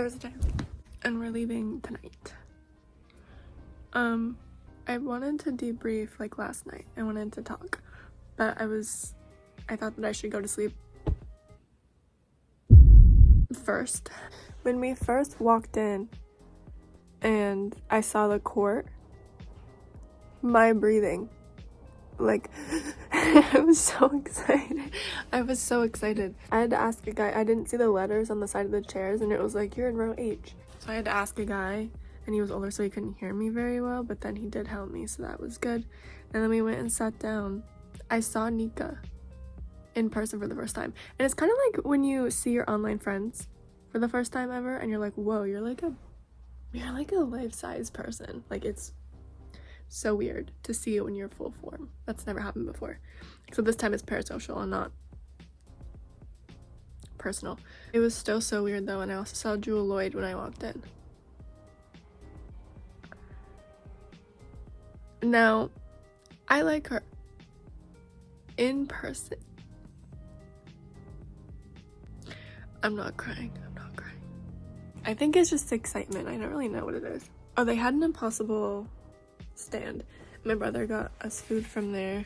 Thursday and we're leaving tonight. I wanted to debrief like last night. I wanted to talk, but I thought that I should go to sleep first. When we first walked in and I saw the court, my breathing, like, I was so excited. I had to ask a guy. I didn't see the letters on the side of the chairs, and it was like, you're in row H. So I had to ask a guy, and he was older, so he couldn't hear me very well, but then he did help me, so that was good. And then we went and sat down. I saw Nika in person for the first time. And it's kind of like when you see your online friends for the first time ever, and you're like, whoa, you're like a life-size person. Like, it's so weird to see it when you're full form. That's never happened before. So this time it's parasocial and not personal. It was still so weird though, and I also saw Jewel Lloyd when I walked in. Now, I like her in person. I'm not crying. I think it's just excitement. I don't really know what it is. Oh, they had an Impossible stand. My brother got us food from there,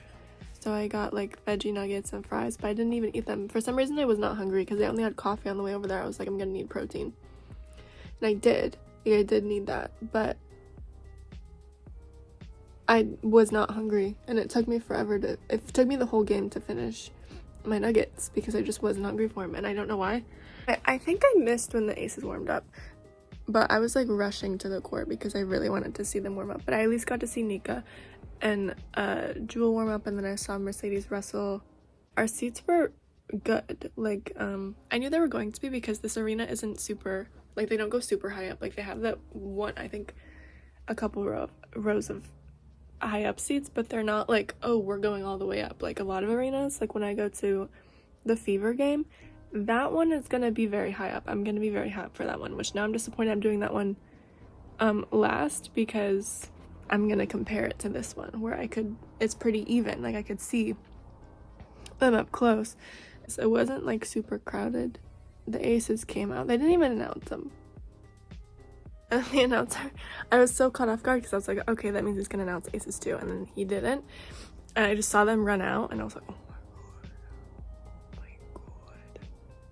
so I got like veggie nuggets and fries, but I didn't even eat them. For some reason I was not hungry because they only had coffee on the way over there. I was like, I'm gonna need protein, and I did need that, but I was not hungry, and it took me it took me the whole game to finish my nuggets because I just wasn't hungry for them, and I don't know why. I think I missed when the Aces warmed up, but I was like rushing to the court because I really wanted to see them warm up. But I at least got to see Nika and Jewel warm up, and then I saw Mercedes wrestle. Our seats were good. Like, I knew they were going to be because this arena isn't super, like, they don't go super high up. Like, they have that one, I think, a couple rows of high up seats, but they're not like, oh, we're going all the way up. Like, a lot of arenas, like when I go to the Fever game, that one is gonna be very high up. I'm gonna be very high up for that one, which now I'm disappointed I'm doing that one last because I'm gonna compare it to this one where it's pretty even, like I could see them up close. So it wasn't like super crowded. The Aces came out. They didn't even announce them. And the announcer, I was so caught off guard because I was like, okay, that means he's gonna announce Aces too, and then he didn't. And I just saw them run out, and I was like, oh my god.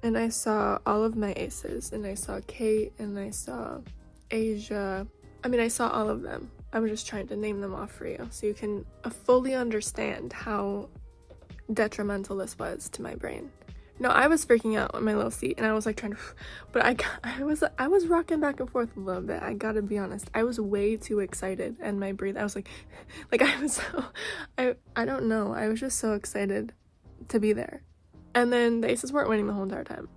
And I saw all of my Aces, and I saw Kate, and I saw Asia. I mean, I saw all of them. I was just trying to name them off for you so you can fully understand how detrimental this was to my brain. No, I was freaking out on my little seat, and I was like trying to, but I was rocking back and forth a little bit. I gotta be honest. I was way too excited, and my breath, I was like I was so, I don't know. I was just so excited to be there. And then the Aces weren't winning the whole entire time.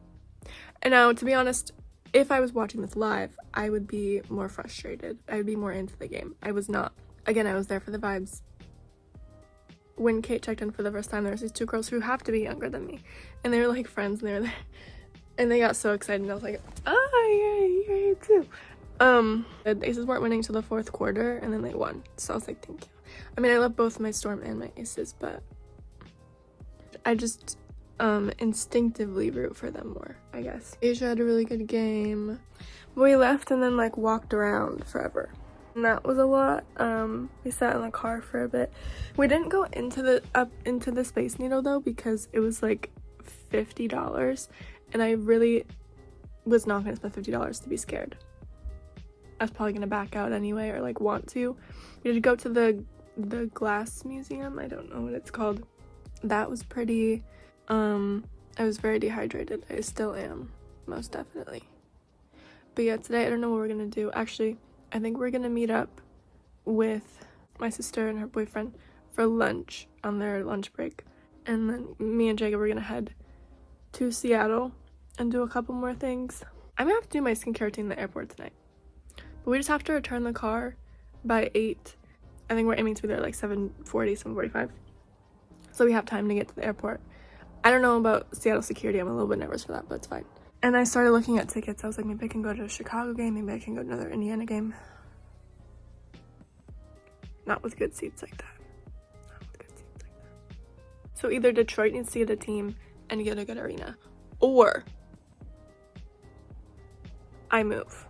And now, to be honest, if I was watching this live, I would be more frustrated. I would be more into the game. I was not. Again, I was there for the vibes. When Kate checked in for the first time, there was these two girls who have to be younger than me, and they were like friends, and they were there, and they got so excited, and I was like, oh, you're here too. The Aces weren't winning till the fourth quarter, and then they won, so I was like, thank you. I mean, I love both my Storm and my Aces, but I just instinctively root for them more, I guess. Asia had a really good game. We left and then like walked around forever. And that was a lot. We sat in the car for a bit. We didn't go up into the Space Needle though because it was like $50, and I really was not gonna spend $50 to be scared. I was probably gonna back out anyway, or like want to. We did go to the glass museum. I don't know what it's called. That was pretty. I was very dehydrated. I still am, most definitely. But yeah, today I don't know what we're gonna do. Actually, I think we're gonna meet up with my sister and her boyfriend for lunch on their lunch break. And then me and Jacob are gonna head to Seattle and do a couple more things. I'm gonna have to do my skincare routine in the airport tonight. But we just have to return the car by 8. I think we're aiming to be there like 7:40, 7:45. So we have time to get to the airport. I don't know about Seattle security. I'm a little bit nervous for that, but it's fine. And I started looking at tickets. I was like, maybe I can go to a Chicago game. Maybe I can go to another Indiana game. Not with good seats like that. So either Detroit needs to get a team and get a good arena, or I move.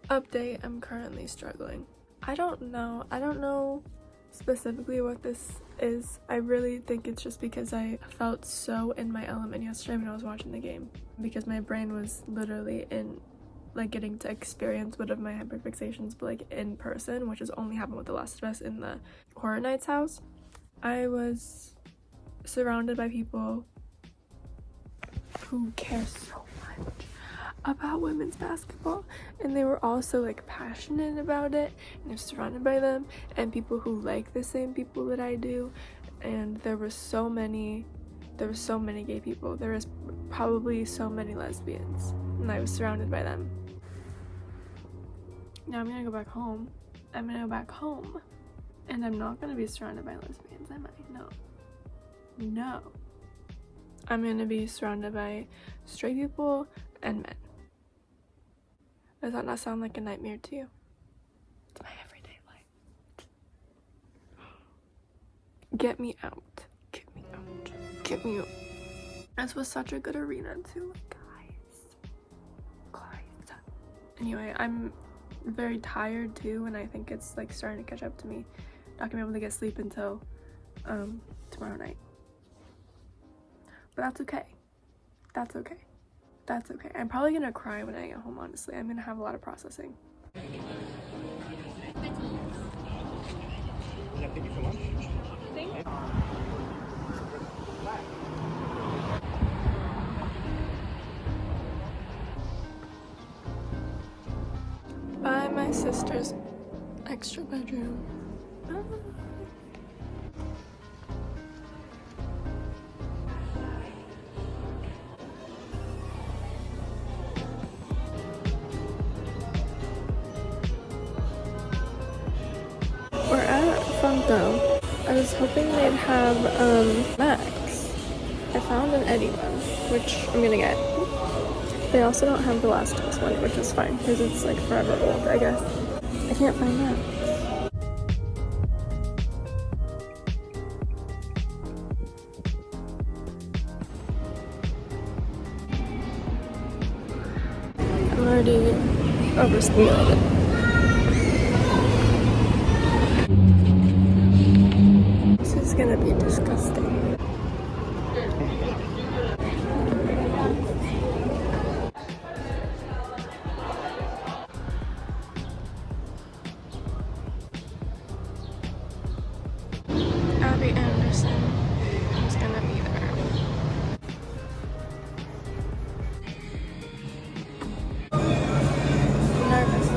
Update, I'm currently struggling. I don't know specifically what this is. I really think it's just because I felt so in my element yesterday when I was watching the game, because my brain was literally in, like, getting to experience one of my hyperfixations, but like in person, which has only happened with The Last of Us in the Horror Nights house. I was surrounded by people who care so much about women's basketball, and they were also like passionate about it, and I'm surrounded by them and people who like the same people that I do, and there were so many gay people. There was probably so many lesbians, and I was surrounded by them. Now I'm gonna go back home. And I'm not gonna be surrounded by lesbians, am I? No. I'm gonna be surrounded by straight people and men. Does that not sound like a nightmare to you? It's my everyday life. Get me out. This was such a good arena too, guys. Anyway, I'm very tired too, and I think it's like starting to catch up to me. Not gonna be able to get sleep until tomorrow night. But that's okay. I'm probably gonna cry when I get home, honestly. I'm gonna have a lot of processing. Thank you so much. By my sister's extra bedroom. We're at Funko. I was hoping they'd have Max. I found an Eddie one, which I'm gonna get. They also don't have the Last of Us one, which is fine because it's like forever old, I guess. I can't find that. I'm already overstimulated. This is gonna be disgusting. Abby Anderson is gonna be there. Nervous.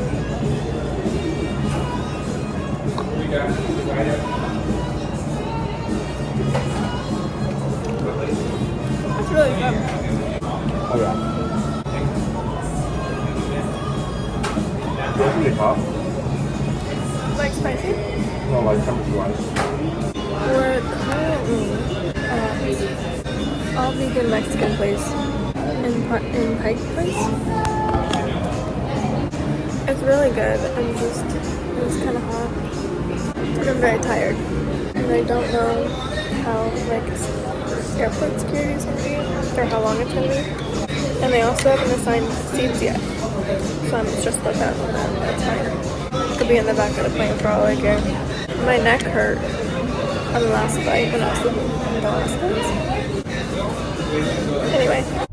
It's really good. Oh yeah. It's really hot. Like spicy? No, like temperature-wise. We're currently at all vegan Mexican place in Pike Place. It's really good. It's kind of hot. And I'm very tired. And I don't know how airport security is going to be, or how long it's going to be. And they also haven't assigned seats yet. So I'm just like that. That's fine. Could be in the back of the plane for all I care. My neck hurt on the last flight when I was sleeping in the last ones. Anyway.